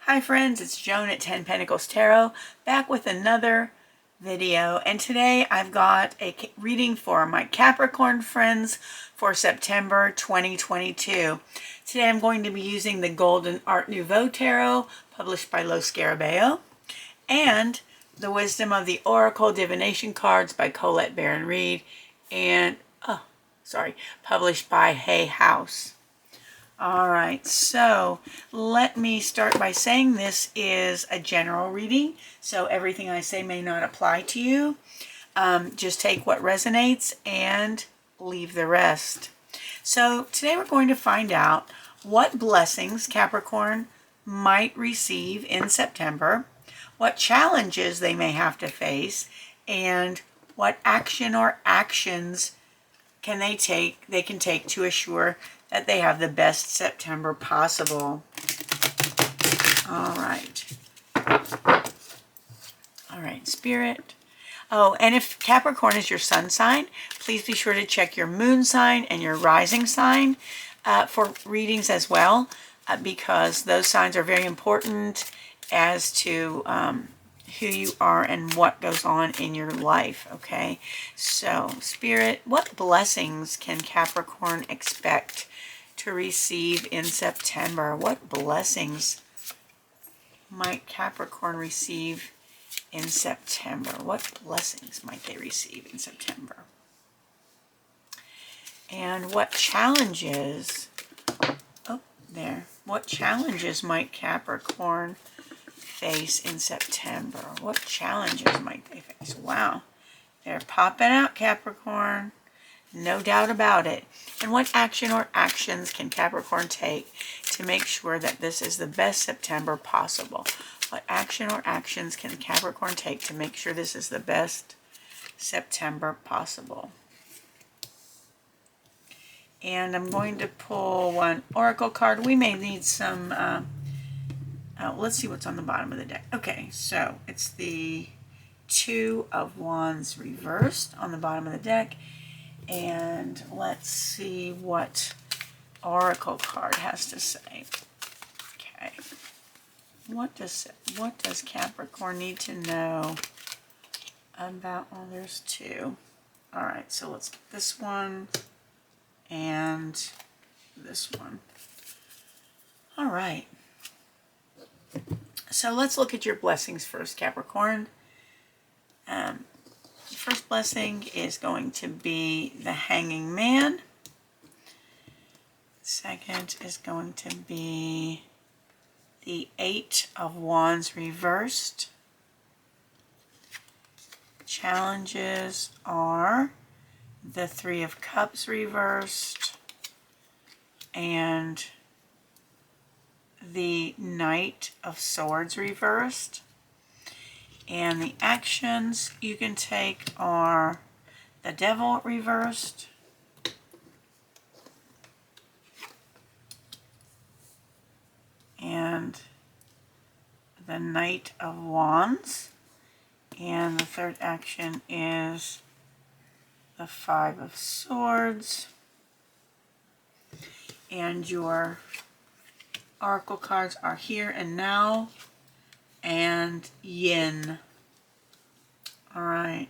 Hi friends, it's Joan at 10 Pentacles Tarot, back with another video, and today I've got a reading for my Capricorn friends for September 2022. Today I'm going to be using the Golden Art Nouveau Tarot, published by Lo Scarabeo, and the Wisdom of the Oracle Divination Cards by Colette Baron Reed, and, published by Hay House. Alright, so let me start by saying this is a general reading, so everything I say may not apply to you. Just take what resonates and leave the rest. So today we're going to find out what blessings Capricorn might receive in September, what challenges they may have to face, and what action or actions they can take to assure that they have the best September possible. All right, Spirit. Oh, and if Capricorn is your sun sign, please be sure to check your moon sign and your rising sign for readings as well, because those signs are very important as to who you are and what goes on in your life, okay? So, Spirit, what blessings can Capricorn expect to receive in September? What blessings might Capricorn receive in September? What blessings might they receive in September? And what challenges, what challenges might Capricorn face in September? What challenges might they face? Wow, they're popping out, Capricorn. No doubt about it. And what action or actions can Capricorn take to make sure that this is the best September possible? What action or actions can Capricorn take to make sure this is the best September possible? And I'm going to pull one oracle card. We may need some, let's see what's on the bottom of the deck. Okay, so it's the Two of Wands reversed on the bottom of the deck. And let's see what oracle card has to say. Okay. What does Capricorn need to know about, well, there's two. All right, so let's get this one and this one. All right. So let's look at your blessings first, Capricorn. First blessing is going to be the Hanging Man. Second is going to be the Eight of Wands reversed. Challenges are the Three of Cups reversed and the Knight of Swords reversed. And the actions you can take are the Devil reversed, and the Knight of Wands. And the third action is the Five of Swords. And your oracle cards are Here and Now and Yin. All right,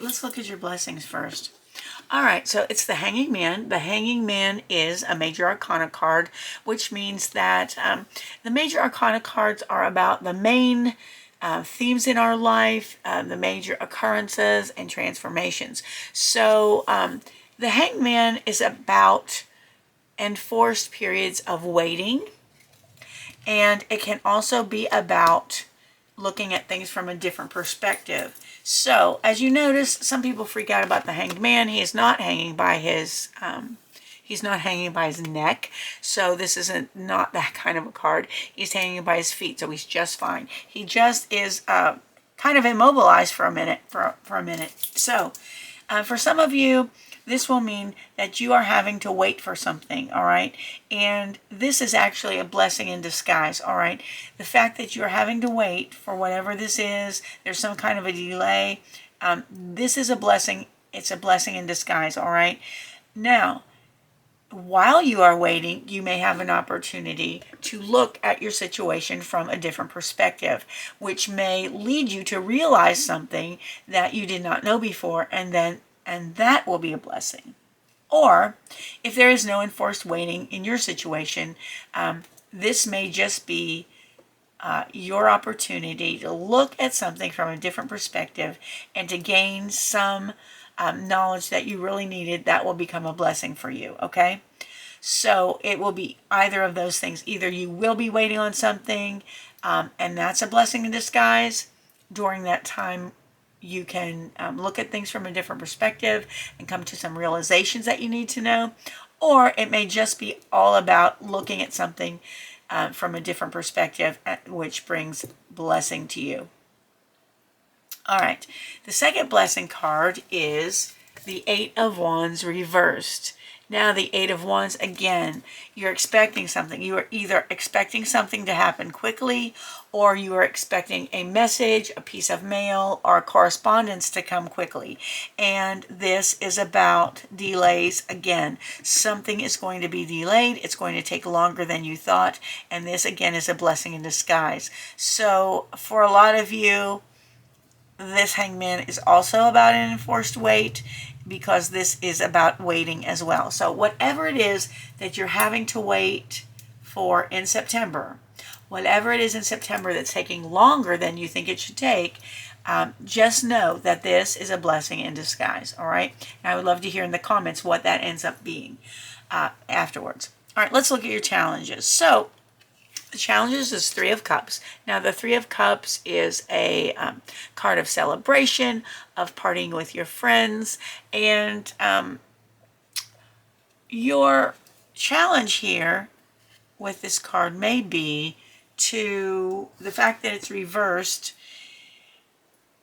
let's look at your blessings first. All right, so it's the Hanging Man. The Hanging Man is a major arcana card, which means that the major arcana cards are about the main themes in our life, the major occurrences and transformations. So the Hanged Man is about enforced periods of waiting, and it can also be about looking at things from a different perspective. So, as you notice, some people freak out about the Hanged Man. He is not hanging by his neck. So this isn't not that kind of a card. He's hanging by his feet, so he's just fine. He just is kind of immobilized for a minute. So, for some of you, this will mean that you are having to wait for something, all right? And this is actually a blessing in disguise, all right? The fact that you're having to wait for whatever this is, there's some kind of a delay, this is a blessing. It's a blessing in disguise, all right? Now, while you are waiting, you may have an opportunity to look at your situation from a different perspective, which may lead you to realize something that you did not know before, and that will be a blessing. Or if there is no enforced waiting in your situation, this may just be your opportunity to look at something from a different perspective and to gain some knowledge that you really needed that will become a blessing for you, okay? So it will be either of those things. Either you will be waiting on something, and that's a blessing in disguise. During that time, you can look at things from a different perspective and come to some realizations that you need to know. Or it may just be all about looking at something from a different perspective, which brings blessing to you. All right, the second blessing card is the Eight of Wands reversed. Now the Eight of Wands, again, you're expecting something. You are either expecting something to happen quickly, or you are expecting a message, a piece of mail, or a correspondence to come quickly. And this is about delays. Again, something is going to be delayed. It's going to take longer than you thought. And this, again, is a blessing in disguise. So for a lot of you, this Hangman is also about an enforced wait, because this is about waiting as well. So whatever it is that you're having to wait for in September, whatever it is in September that's taking longer than you think it should take, just know that this is a blessing in disguise, all right? And I would love to hear in the comments what that ends up being afterwards. All right, let's look at your challenges. So the challenges is Three of Cups. Now, the Three of Cups is a card of celebration, of partying with your friends, and your challenge here with this card may be to the fact that it's reversed.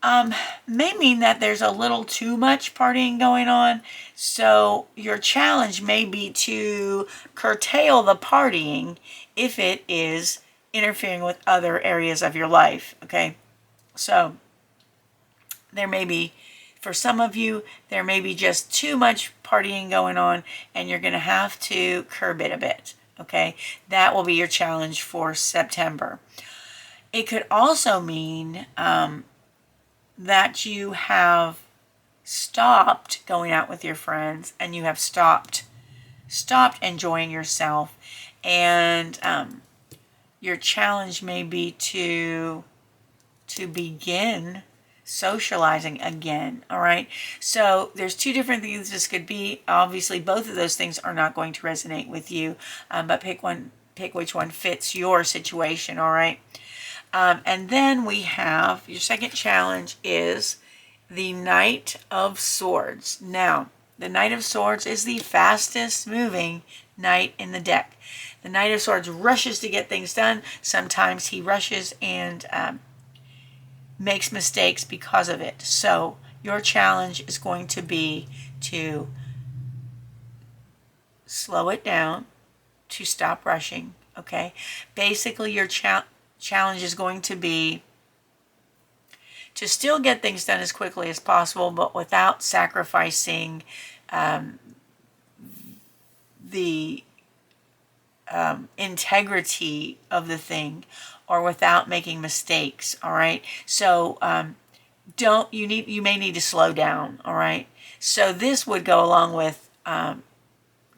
May mean that there's a little too much partying going on. So your challenge may be to curtail the partying if it is interfering with other areas of your life, okay? So there may be, for some of you, there may be just too much partying going on, and you're going to have to curb it a bit, okay? That will be your challenge for September. It could also mean that you have stopped going out with your friends, and you have stopped enjoying yourself, and your challenge may be to begin socializing again. All right, so there's two different things this could be. Obviously both of those things are not going to resonate with you, but pick which one fits your situation. All right. And then we have your second challenge is the Knight of Swords. Now, the Knight of Swords is the fastest moving knight in the deck. The Knight of Swords rushes to get things done. Sometimes he rushes and makes mistakes because of it. So your challenge is going to be to slow it down, to stop rushing, okay? Basically, your challenge is going to be to still get things done as quickly as possible, but without sacrificing the integrity of the thing, or without making mistakes. All right, so you may need to slow down. All right, so this would go along with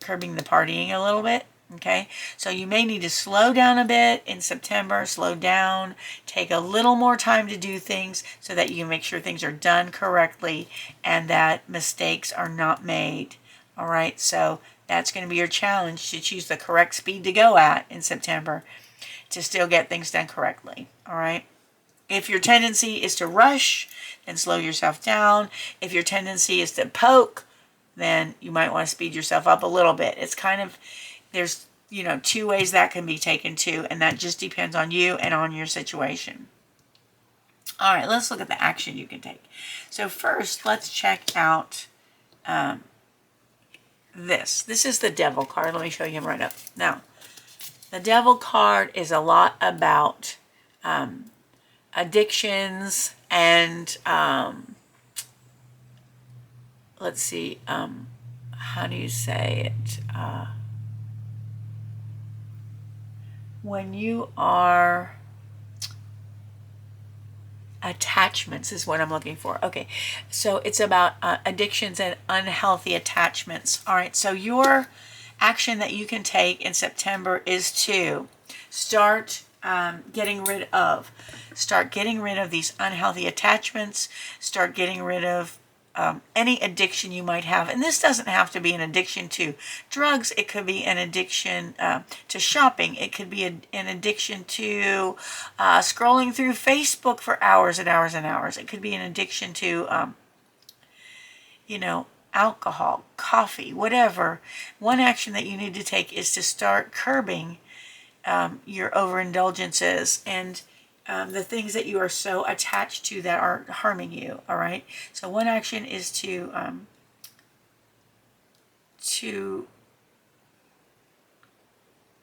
curbing the partying a little bit. Okay, so you may need to slow down a bit in September, slow down, take a little more time to do things so that you can make sure things are done correctly and that mistakes are not made. All right, so that's going to be your challenge, to choose the correct speed to go at in September to still get things done correctly. All right. If your tendency is to rush, then slow yourself down. If your tendency is to poke, then you might want to speed yourself up a little bit. It's kind of, there's, two ways that can be taken too, and that just depends on you and on your situation. All right, let's look at the action you can take. So first, let's check out this. This is the Devil card. Let me show you him right up. Now, the Devil card is a lot about addictions and, let's see, how do you say it? when you are attachments is what I'm looking for. Okay, so it's about addictions and unhealthy attachments. All right, so your action that you can take in September is to start getting rid of. Start getting rid of these unhealthy attachments. Start getting rid of any addiction you might have. And this doesn't have to be an addiction to drugs. It could be an addiction to shopping. It could be an addiction to scrolling through Facebook for hours and hours and hours. It could be an addiction to, alcohol, coffee, whatever. One action that you need to take is to start curbing your overindulgences and the things that you are so attached to that are harming you. All right. So one action is to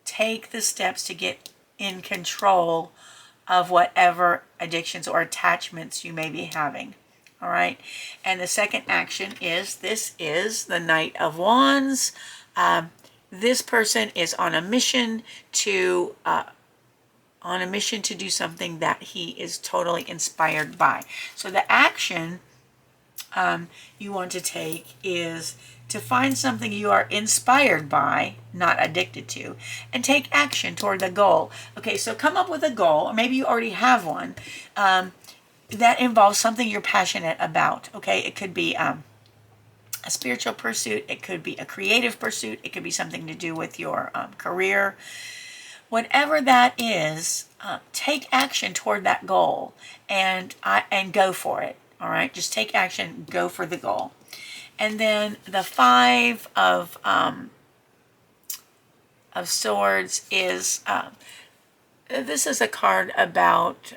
take the steps to get in control of whatever addictions or attachments you may be having. All right. And the second action is, this is the Knight of Wands. This person is on a mission to do something that he is totally inspired by. So the action you want to take is to find something you are inspired by, not addicted to, and take action toward the goal. Okay, so come up with a goal, or maybe you already have one, that involves something you're passionate about. Okay, it could be a spiritual pursuit, it could be a creative pursuit, it could be something to do with your career. Whatever that is, take action toward that goal and go for it. All right, just take action, go for the goal. And then the Five of Swords is, this is a card about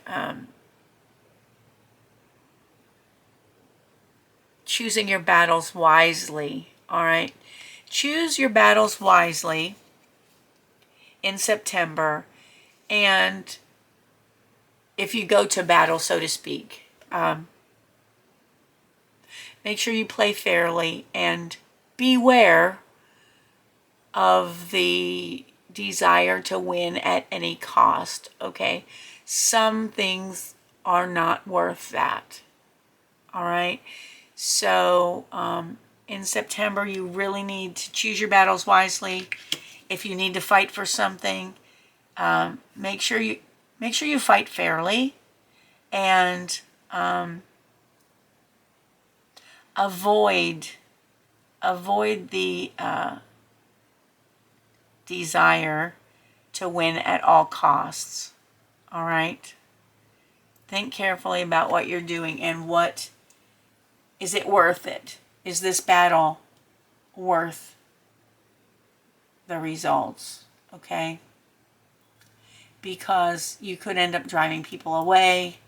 choosing your battles wisely. All right, choose your battles wisely in September, and if you go to battle, so to speak, make sure you play fairly and beware of the desire to win at any cost. Okay, some things are not worth that. All right, so in September you really need to choose your battles wisely. If you need to fight for something, make sure you fight fairly, and avoid the desire to win at all costs. All right. Think carefully about what you're doing and what is it worth it? Is this battle worth the results? Okay, because you could end up driving people away.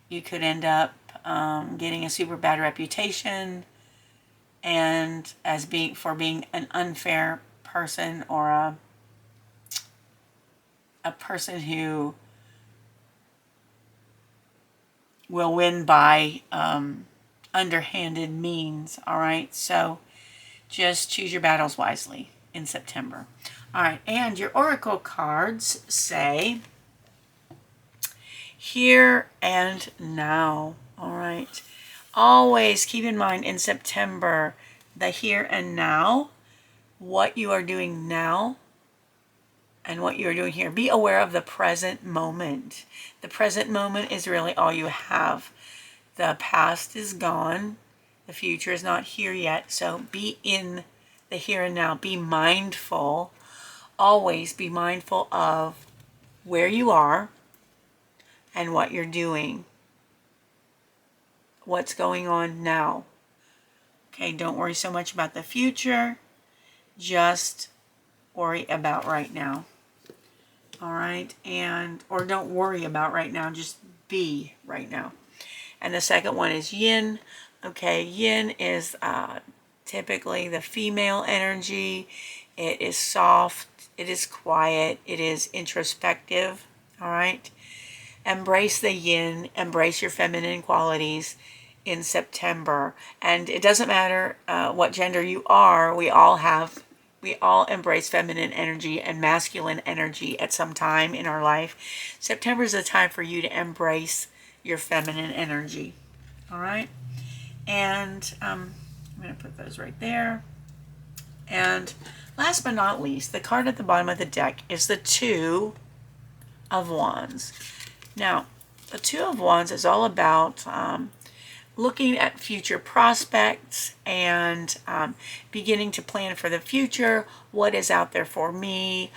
You could end up getting a super bad reputation, and for being an unfair person, or a person who will win by underhanded means. All right, so just choose your battles wisely in September. All right, and your oracle cards say here and now. All right, always keep in mind in September the here and now, what you are doing now and what you are doing here. Be aware of the present moment. The present moment is really all you have. The past is gone. The future is not here yet. So be in the here and now. Be mindful. Always be mindful of where you are and what you're doing. What's going on now. Okay, don't worry so much about the future. Just worry about right now. All right, or don't worry about right now. Just be right now. And the second one is yin. Okay, yin is typically the female energy. It is soft. It is quiet. It is introspective. All right. Embrace the yin. Embrace your feminine qualities in September. And it doesn't matter what gender you are. We all have We all embrace feminine energy and masculine energy at some time in our life. September is a time for you to embrace your feminine energy. All right? And I'm going to put those right there. And last but not least, the card at the bottom of the deck is the Two of Wands. Now, the Two of Wands is all about looking at future prospects and beginning to plan for the future. What is out there for me?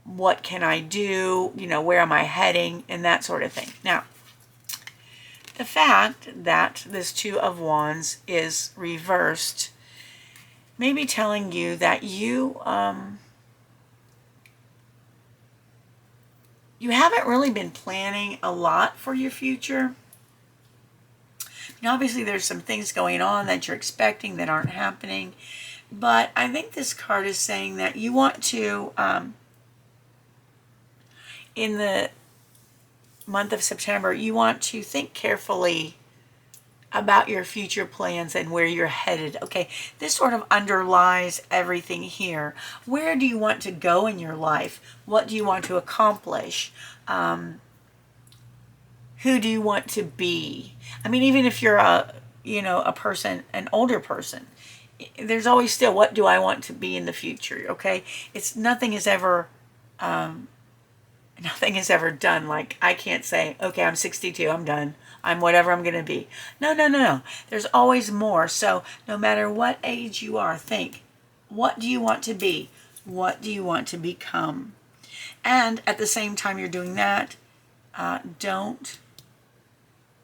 What can I do? You know, where am I heading? And that sort of thing. Now, the fact that this Two of Wands is reversed may be telling you that you haven't really been planning a lot for your future. Now, obviously, there's some things going on that you're expecting that aren't happening. But I think this card is saying that you want to, in the month of September, you want to think carefully about your future plans and where you're headed. Okay, this sort of underlies everything here. Where do you want to go in your life? What do you want to accomplish? Who do you want to be? I mean, even if you're a person, an older person, there's always still, what do I want to be in the future? Okay, it's nothing is ever done. Like, I can't say, okay, I'm 62, I'm done. I'm whatever I'm going to be. No. There's always more. So no matter what age you are, think, what do you want to be? What do you want to become? And at the same time you're doing that, don't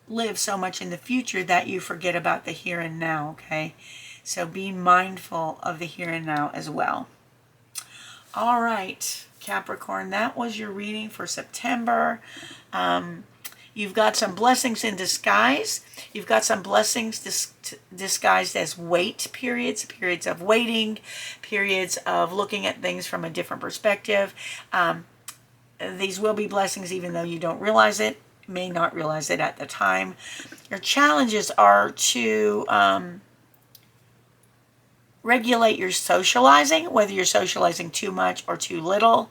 live so much in the future that you forget about the here and now, okay? So be mindful of the here and now as well. All right, Capricorn, that was your reading for September. You've got some blessings in disguise. You've got some blessings disguised as wait periods of waiting, periods of looking at things from a different perspective. These will be blessings even though you don't realize it, may not realize it at the time. Your challenges are to regulate your socializing, whether you're socializing too much or too little.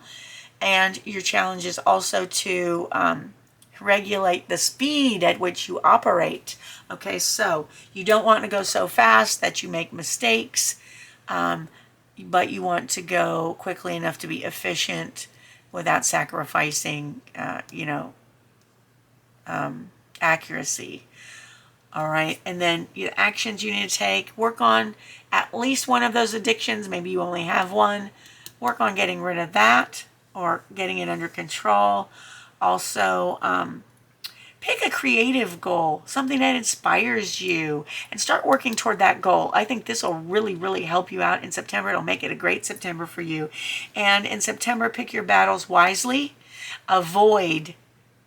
And your challenge is also to regulate the speed at which you operate. Okay, so you don't want to go so fast that you make mistakes, but you want to go quickly enough to be efficient without sacrificing, accuracy. All right, and then the actions you need to take, work on at least one of those addictions. Maybe you only have one. Work on getting rid of that or getting it under control. Also, pick a creative goal, something that inspires you, and start working toward that goal. I think this will really, really help you out in September. It'll make it a great September for you. And in September, pick your battles wisely. Avoid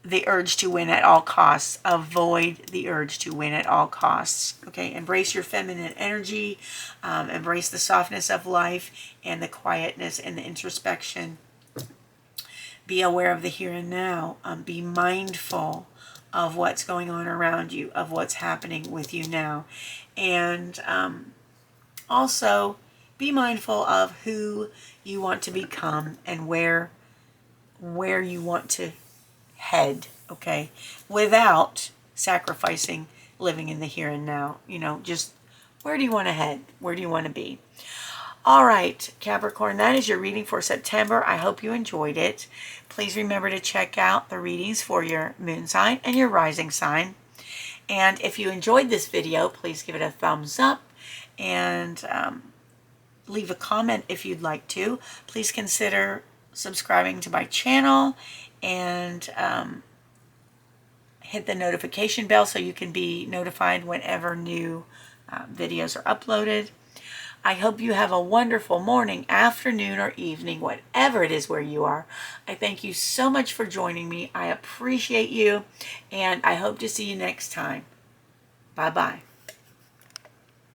the urge to win at all costs. Avoid the urge to win at all costs. Okay, embrace your feminine energy. Embrace the softness of life and the quietness and the introspection. Be aware of the here and now. Be mindful of what's going on around you, of what's happening with you now. And also be mindful of who you want to become and where you want to head, okay, without sacrificing living in the here and now. Just where do you want to head? Where do you want to be? All right, Capricorn, that is your reading for September. I hope you enjoyed it. Please remember to check out the readings for your moon sign and your rising sign. And if you enjoyed this video, please give it a thumbs up and leave a comment if you'd like to. Please consider subscribing to my channel and hit the notification bell so you can be notified whenever new videos are uploaded. I hope you have a wonderful morning, afternoon, or evening, whatever it is where you are. I thank you so much for joining me. I appreciate you, and I hope to see you next time. Bye-bye.